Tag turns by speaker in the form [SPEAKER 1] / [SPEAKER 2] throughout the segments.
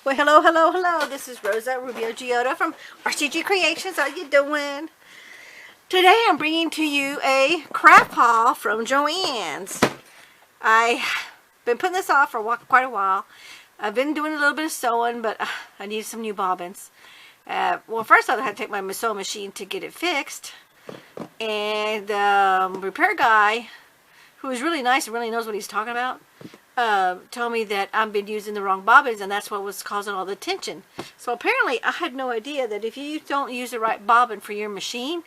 [SPEAKER 1] Well, hello, hello, hello. This is Rosa Rubio Giotto from RCG Creations. How you doing? Today I'm bringing to you a craft haul from JoAnn's. I've been putting this off for quite a while. I've been doing a little bit of sewing, but I need some new bobbins. Well, first I had to take my sewing machine to get it fixed. And the repair guy, who is really nice and really knows what he's talking about, told me that I've been using the wrong bobbins, and that's what was causing all the tension. So apparently I had no idea that if you don't use the right bobbin for your machine,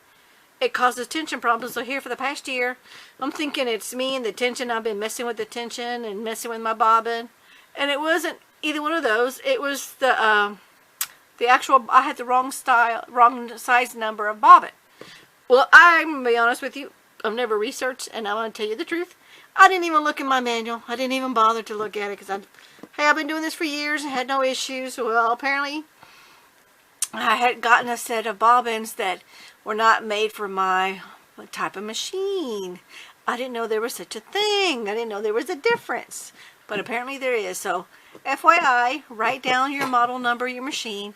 [SPEAKER 1] it causes tension problems. So here for the past year, I'm thinking it's me and the tension. I've been messing with the tension and messing with my bobbin, and it wasn't either one of those. It was the actual, I had the wrong size number of bobbin. Well, I'm going to be honest with you, I've never researched, and I want to tell you the truth. I didn't even look in my manual. I didn't even bother to look at it because I've been doing this for years and had no issues. Well, apparently I had gotten a set of bobbins that were not made for my type of machine. I didn't know there was such a thing. I didn't know there was a difference. But apparently there is. So, FYI, write down your model number of your machine.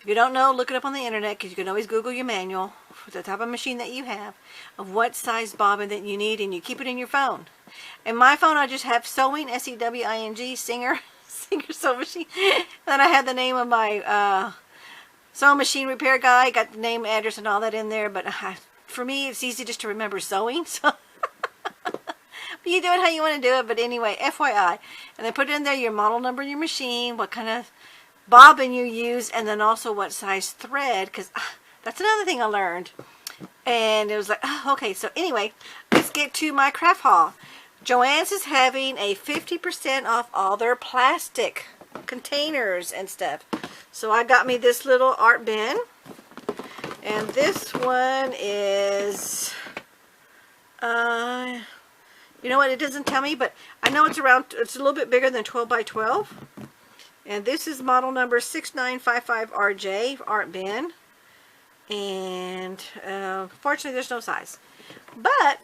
[SPEAKER 1] If you don't know, look it up on the internet, because you can always Google your manual for the type of machine that you have, of what size bobbin that you need, and you keep it in your phone. In my phone, I just have sewing, S-E-W-I-N-G, Singer sewing machine. Then I have the name of my sewing machine repair guy. Got the name, address, and all that in there. But for me, it's easy just to remember sewing. So but you do it how you want to do it. But anyway, FYI. And then put in there your model number of your machine, what kind of bobbin you use, and then also what size thread, because that's another thing I learned. And it was like, oh, okay. So anyway, let's get to my craft haul. JoAnn's is having a 50% off all their plastic containers and stuff. So I got me this little art bin, and this one is you know what, it doesn't tell me, but I know it's a little bit bigger than 12 by 12. And this is model number 6955RJ art bin. And fortunately there's no size. But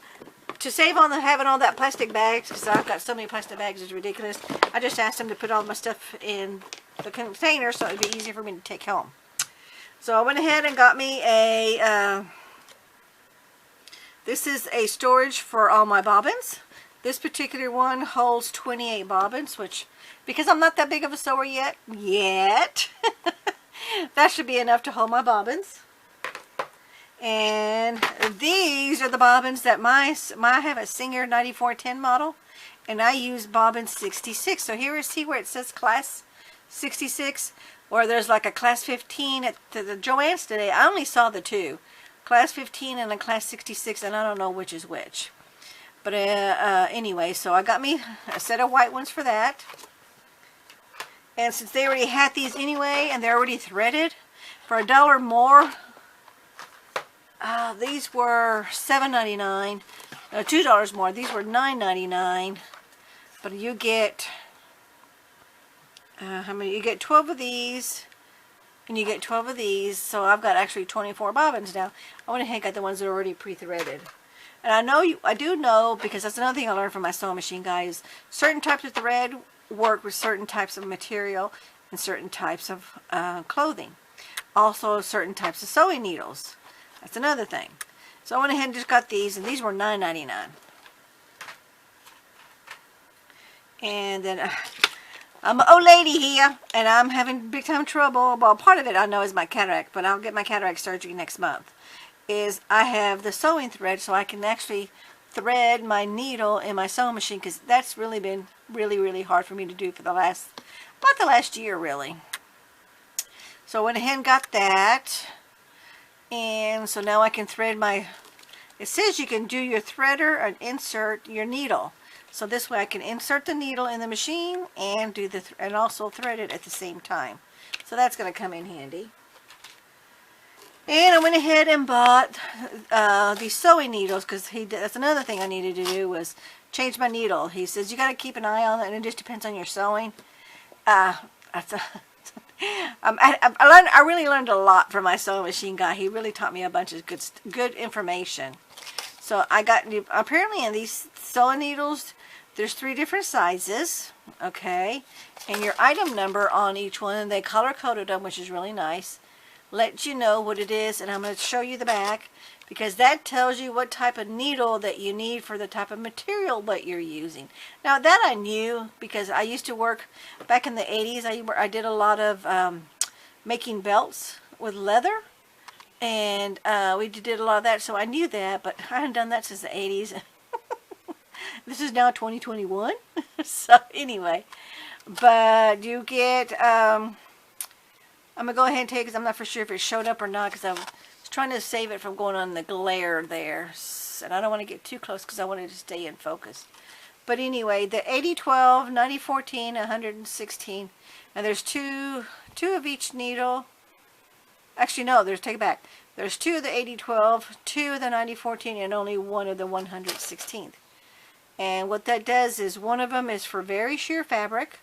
[SPEAKER 1] to save on having all that plastic bags, because I've got so many plastic bags, it's ridiculous. I just asked them to put all my stuff in the container so it'd be easier for me to take home. So I went ahead and got me a, this is a storage for all my bobbins. This particular one holds 28 bobbins, which, because I'm not that big of a sewer yet, that should be enough to hold my bobbins. And these are the bobbins that I have a Singer 9410 model, and I use bobbin 66. So here, see where it says class 66, or there's like a class 15 at the JoAnn's today. I only saw the two, class 15 and a class 66, and I don't know which is which. But anyway, so I got me a set of white ones for that. And since they already had these anyway, and they're already threaded, for $1 more, these were $7.99. $2 more. These were $9.99. But you get how many? You get 12 of these, and you get 12 of these. So I've got actually 24 bobbins now. I went ahead and got the ones that are already pre-threaded. And I do know, because that's another thing I learned from my sewing machine guys, certain types of thread work with certain types of material and certain types of clothing. Also certain types of sewing needles. That's another thing. So I went ahead and just got these, and these were $9.99. And then I'm an old lady here, and I'm having big time trouble. Well, part of it I know is my cataract, but I'll get my cataract surgery next month. Is I have the sewing thread, so I can actually thread my needle in my sewing machine, because that's really been really hard for me to do for the about the last year, really. So I went ahead and got that, and so now I can thread my, it says you can do your threader and insert your needle. So this way I can insert the needle in the machine and do and also thread it at the same time. So that's going to come in handy. And I went ahead and bought these sewing needles, because that's another thing I needed to do, was change my needle. He says you got to keep an eye on it, and it just depends on your sewing. I really learned a lot from my sewing machine guy. He really taught me a bunch of good information. So I got, apparently in these sewing needles, There's 3 different sizes, okay? And your item number on each one, and they color-coded them, which is really nice. Let you know what it is, and I'm going to show you the back, because that tells you what type of needle that you need for the type of material that you're using. Now that I knew, because I used to work back in the 80s. I did a lot of making belts with leather, and we did a lot of that, so I knew that, but I haven't done that since the 80s. This is now 2021. So anyway, but you get I'm gonna go ahead and take it because I'm not for sure if it showed up or not, because I was trying to save it from going on the glare there, and I don't want to get too close because I wanted to stay in focus. But anyway, the 8012, 9014, 116, and there's two of each needle. Actually, no, take it back. There's 2 of the 8012, 2 of the 9014, and only 1 of the 116th. And what that does is one of them is for very sheer fabric,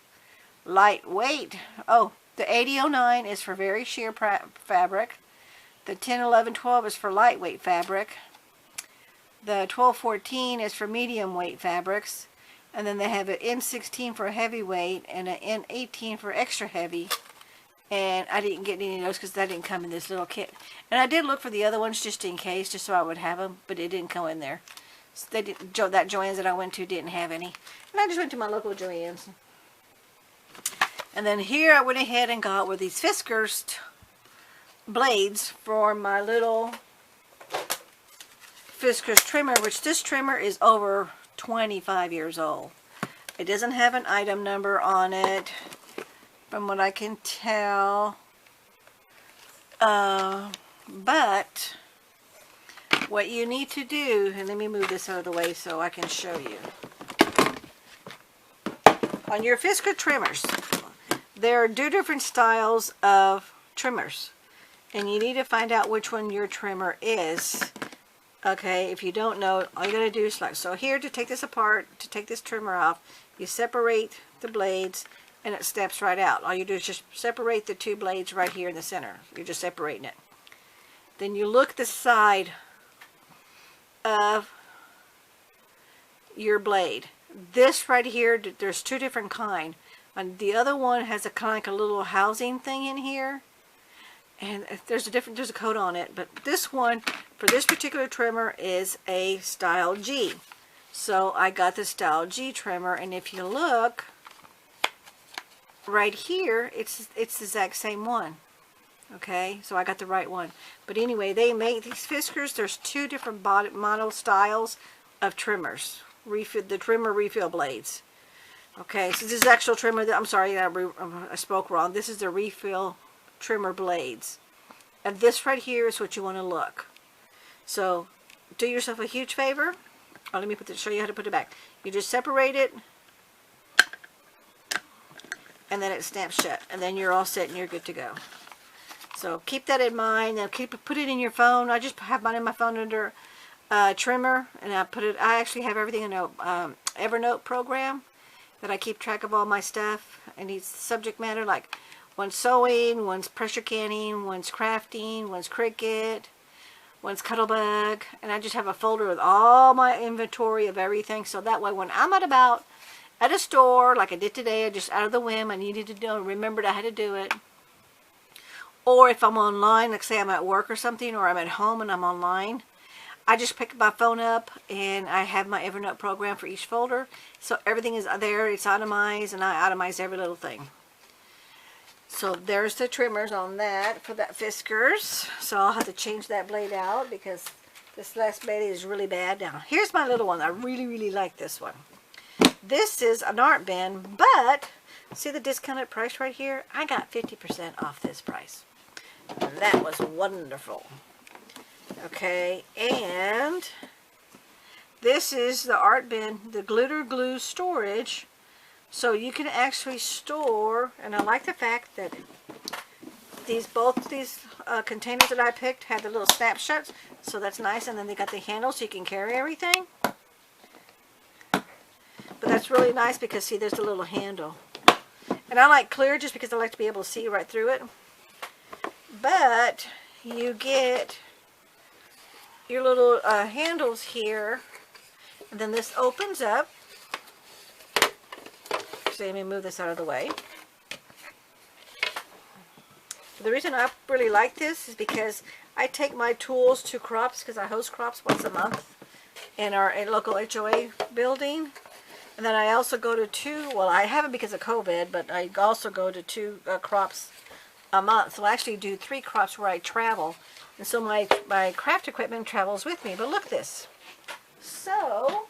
[SPEAKER 1] lightweight. Oh, the 8009 is for very sheer fabric. The 10, 11, 12 is for lightweight fabric. The 12, 14 is for medium weight fabrics. And then they have an N16 for heavyweight and an N18 for extra heavy. And I didn't get any of those because that didn't come in this little kit. And I did look for the other ones just in case, just so I would have them, but it didn't come in there. So they didn't, that JoAnn's that I went to didn't have any. And I just went to my local JoAnn's. And then here I went ahead and got were these Fiskars blades for my little Fiskars trimmer, which this trimmer is over 25 years old. It doesn't have an item number on it, from what I can tell. But what you need to do, and let me move this out of the way so I can show you. On your Fiskars trimmers, there are 2 different styles of trimmers, and you need to find out which one your trimmer is. Okay, if you don't know, all you gotta do is so here, to take this apart, to take this trimmer off, you separate the blades and it steps right out. All you do is just separate the 2 blades right here in the center. You're just separating it. Then you look the side of your blade. This right here, there's 2 different kind. And the other one has a kind of like a little housing thing in here. And there's a code on it, but this one for this particular trimmer is a style G. So I got the style G trimmer, and if you look right here, it's the exact same one. Okay, so I got the right one. But anyway, they make these Fiskars. There's 2 different model styles of trimmers. The trimmer refill blades. Okay, so this is actual trimmer. I'm sorry, I spoke wrong. This is the refill trimmer blades, and this right here is what you want to look. So do yourself a huge favor. Oh, let me show you how to put it back. You just separate it, and then it snaps shut, and then you're all set and you're good to go. So keep that in mind. Now put it in your phone. I just have mine in my phone under trimmer, and I actually have everything in a Evernote program that I keep track of all my stuff and each subject matter, like one's sewing, one's pressure canning, one's crafting, one's Cricut, one's Cuttlebug, and I just have a folder with all my inventory of everything, so that way when I'm at a store, like I did today, I just out of the whim, I needed to remembered I had to do it. Or if I'm online, like say I'm at work or something, or I'm at home and I'm online, I just pick my phone up and I have my Evernote program for each folder. So everything is there, it's itemized, and I itemize every little thing. So there's the trimmers on that for that Fiskars. So I'll have to change that blade out because this last blade is really bad. Now here's my little one. I really like this one. This is an art bin, but see the discounted price right here? I got 50% off this price. And that was wonderful. Okay, and this is the art bin, the glitter glue storage. So you can actually store, and I like the fact that both these containers that I picked had the little snap shuts, so that's nice. And then they got the handle so you can carry everything. But that's really nice because see, there's the little handle. And I like clear just because I like to be able to see right through it. But you get your little handles here, and then this opens up, actually, let me move this out of the way. The reason I really like this is because I take my tools to crops, because I host crops once a month in our local HOA building. And then I also go to two, well, I haven't because of COVID, but I also go to two crops a month. So I actually do 3 crops where I travel. And so my craft equipment travels with me. But look at this. So,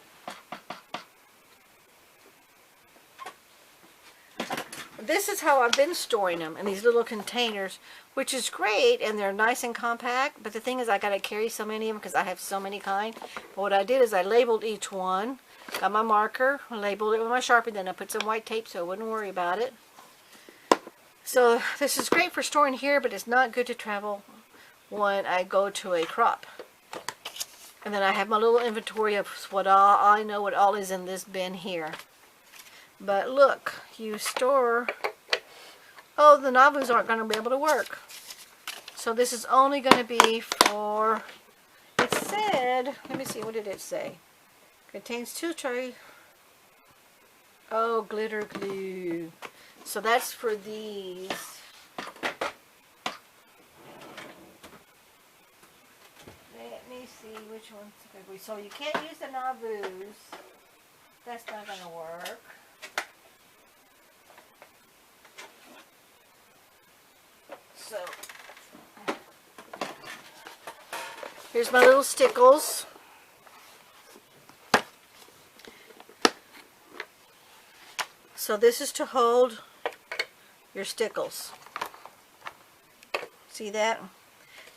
[SPEAKER 1] this is how I've been storing them, in these little containers, which is great, and they're nice and compact. But the thing is, I got to carry so many of them because I have so many kind. But what I did is I labeled each one, got my marker, labeled it with my Sharpie, then I put some white tape so I wouldn't worry about it. So this is great for storing here, but it's not good to travel when I go to a crop. And then I have my little inventory of what all I know what all is in this bin here. But look, you store, oh, the Navus aren't going to be able to work. So this is only going to be for, it said, let me see, what did it say? Contains 2 tray, oh, glitter glue. So that's for these. Let me see which one's good. So you can't use the Navus. That's not going to work. So, here's my little Stickles. So this is to hold your Stickles. See that?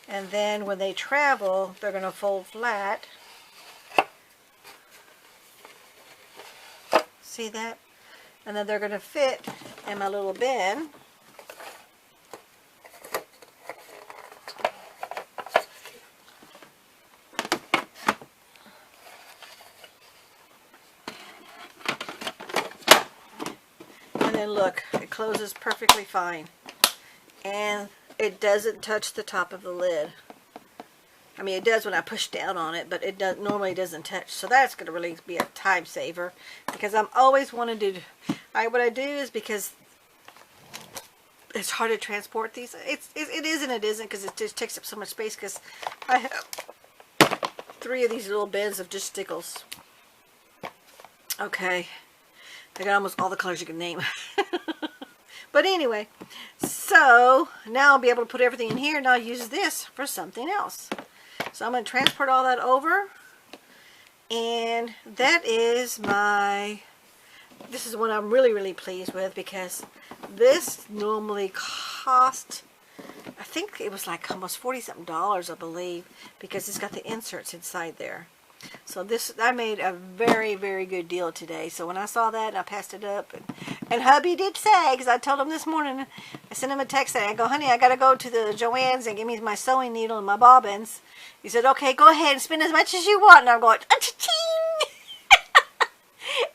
[SPEAKER 1] And then when they travel, they're going to fold flat. See that? And then they're going to fit in my little bin. And then look, it closes perfectly fine. And it doesn't touch the top of the lid. I mean, it does when I push down on it, but it normally doesn't touch. So that's going to really be a time saver, because I'm always wanting to do, what I do is, because it's hard to transport these. It is and it isn't, because it just takes up so much space, because I have 3 of these little bins of just Stickles. Okay. I got almost all the colors you can name. But anyway, so now I'll be able to put everything in here, and I'll use this for something else. So I'm going to transport all that over, and that is this is one I'm really, really pleased with, because this normally cost, I think it was like almost $40-something, I believe, because it's got the inserts inside there. So this, I made a very, very good deal today. So when I saw that, I passed it up. And hubby did say, because I told him this morning, I sent him a text saying, I go, honey, I got to go to the JoAnn's and give me my sewing needle and my bobbins. He said, okay, go ahead and spend as much as you want. And I'm going, ah-cha-ching!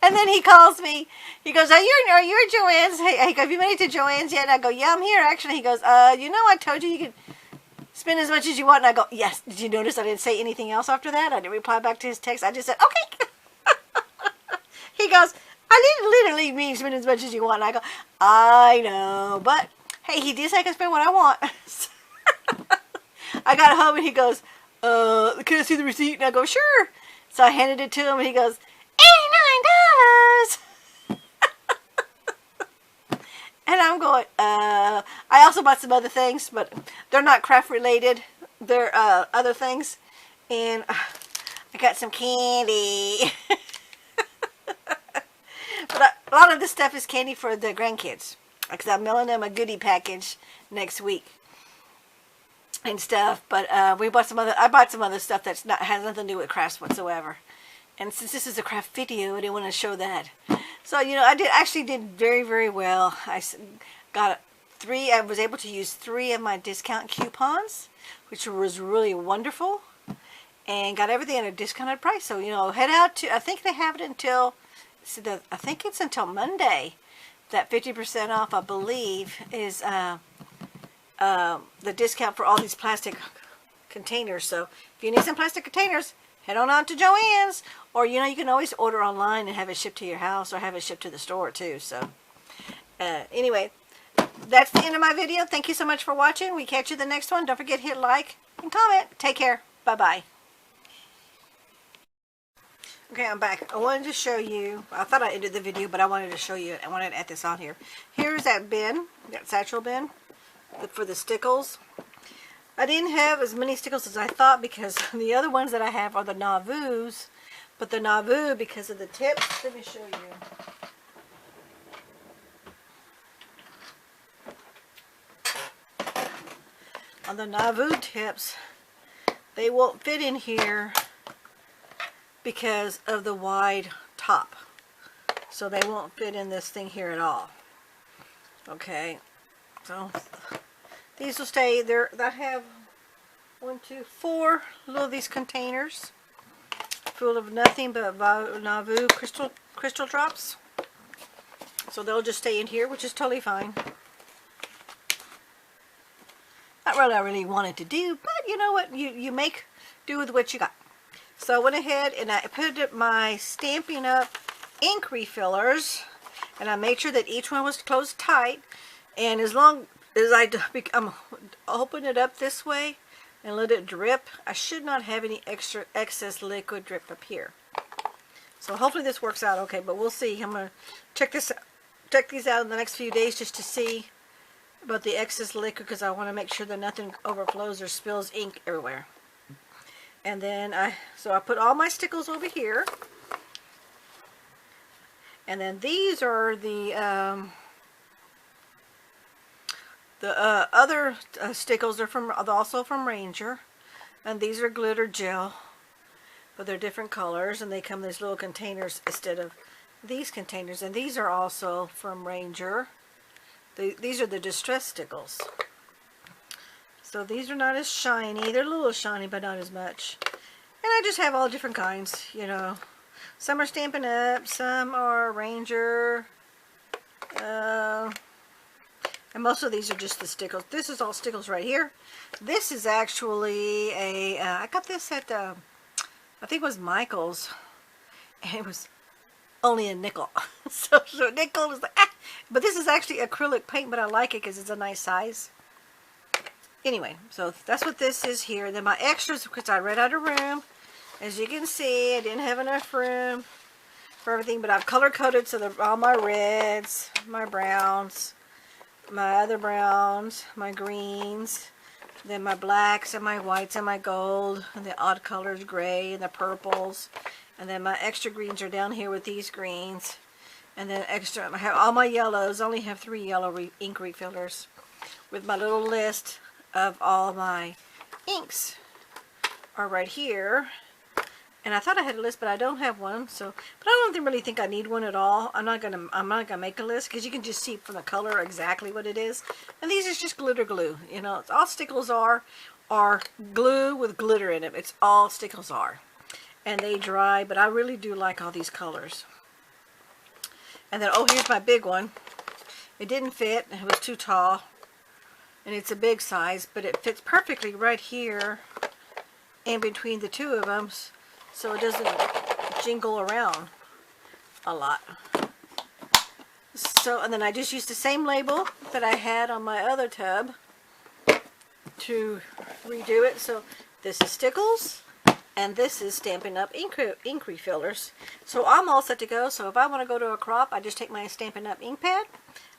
[SPEAKER 1] And then he calls me. He goes, are you at JoAnn's? Hey, have you made it to JoAnn's yet? And I go, yeah, I'm here, actually. He goes, you know, I told you could spend as much as you want. And I go, yes. Did you notice I didn't say anything else after that? I didn't reply back to his text. I just said, okay. He goes, I didn't literally mean spend as much as you want. And I go, I know. But, hey, he did say I can spend what I want. I got home and he goes, can I see the receipt? And I go, sure. So I handed it to him and he goes, $89. And I'm going, I also bought some other things, but they're not craft related. They're other things. And I got some candy. But a lot of this stuff is candy for the grandkids, because I'm mailing them a goodie package next week and stuff. But I bought some other stuff that's has nothing to do with crafts whatsoever. And since this is a craft video, I didn't want to show that. So, you know, I actually did very, very well. I got 3. I was able to use 3 of my discount coupons, which was really wonderful, and got everything at a discounted price. So, you know, head out to, I think they have it until, I think it's until Monday. That 50% off, I believe, is the discount for all these plastic containers. So, if you need some plastic containers, head on to JoAnn's. Or, you know, you can always order online and have it shipped to your house, or have it shipped to the store, too. So, Anyway, that's the end of my video. Thank you so much for watching. We catch you the next one. Don't forget to hit like and comment. Take care. Bye-bye. Okay, I'm back. I wanted to show you, I thought I ended the video, but I wanted to show you, I wanted to add this on here. Here's that bin, that satchel bin for the Stickles. I didn't have as many Stickles as I thought because the other ones that I have are the Navus, but the Navu, because of the tips, let me show you. On the Navu tips, they won't fit in here because of the wide top. So they won't fit in this thing here at all. Okay, so these will stay there. I have 1, 2, 4 little of these containers full of nothing but Navu crystal drops. So they'll just stay in here, which is totally fine. Not what I really wanted to do, but you know what? You make do with what you got. So I went ahead and I put my Stampin' Up! Ink refillers, and I made sure that each one was closed tight. And as long as I'm open it up this way and let it drip, I should not have any excess liquid drip up here. So hopefully this works out okay, but we'll see. I'm gonna check these out in the next few days just to see about the excess liquid, because I want to make sure that nothing overflows or spills ink everywhere. And then I put all my Stickles over here. And then these are the other Stickles are also from Ranger. And these are glitter gel, but they're different colors, and they come in these little containers instead of these containers. And these are also from Ranger. These are the Distress Stickles. So these are not as shiny. They're a little shiny, but not as much. And I just have all different kinds, you know. Some are Stampin' Up, some are Ranger. And most of these are just the Stickles. This is all Stickles right here. This is actually a, I got this at, I think it was Michael's. And it was only a nickel. so nickel was like, ah. But this is actually acrylic paint, but I like it because it's a nice size. Anyway, so that's what this is here. Then my extras, because I ran out of room. As you can see, I didn't have enough room for everything, but I've color coded, so they're all my reds, my browns, my other browns, my greens, then my blacks and my whites and my gold, and the odd colors, gray and the purples, and then my extra greens are down here with these greens, and then extra, I have all my yellows. I only have 3 yellow ink refillers with my little list of all my inks are right here. And I thought I had a list, but I don't have one. So, but I don't really think I need one at all. I'm not gonna make a list, because you can just see from the color exactly what it is. And these is just glitter glue. You know, it's all Stickles are glue with glitter in it. It's all Stickles are, and they dry. But I really do like all these colors. And then, oh, here's my big one. It didn't fit. It was too tall. And it's a big size, but it fits perfectly right here in between the two of them, so it doesn't jingle around a lot. So, and then I just used the same label that I had on my other tub to redo it. So this is Stickles, and this is Stampin' Up! Ink refillers. So I'm all set to go. So if I want to go to a crop, I just take my Stampin' Up! Ink pad.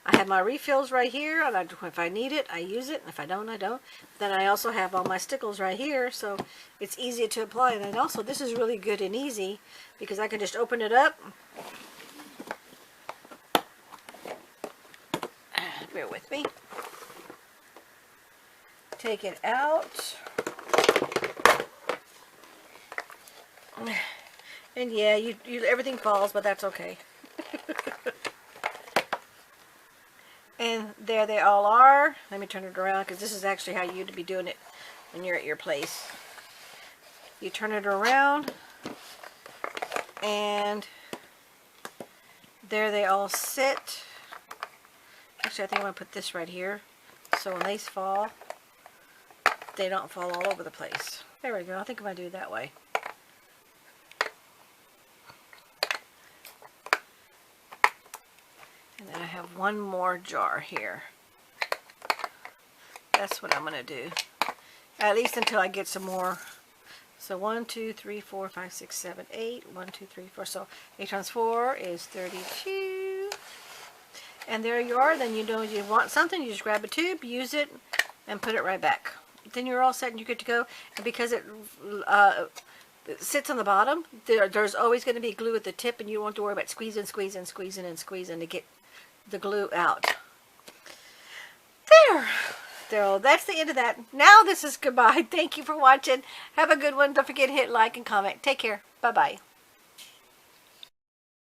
[SPEAKER 1] I have my refills right here, and if I need it, I use it, and if I don't, I don't. Then I also have all my Stickles right here, so it's easy to apply. And then also, this is really good and easy, because I can just open it up. Bear with me. Take it out. And yeah, everything falls, but that's okay. And there they all are. Let me turn it around, because this is actually how you'd be doing it when you're at your place. You turn it around, and there they all sit. Actually, I think I'm going to put this right here, so when they fall, they don't fall all over the place. There we go. I think I'm going to do it that way. And then I have one more jar here. That's what I'm going to do. At least until I get some more. So 1, 2, 3, 4, 5, 6, 7, 8. 1, 2, 3, 4. So 8 times 4 is 32. And there you are. Then you know you want something. You just grab a tube, use it, and put it right back. Then you're all set and you're good to go. And because it sits on the bottom, there's always going to be glue at the tip, and you don't have to worry about squeezing to get the glue out. There. So that's the end of that. Now this is goodbye. Thank you for watching. Have a good one. Don't forget to hit like and comment. Take care. Bye-bye.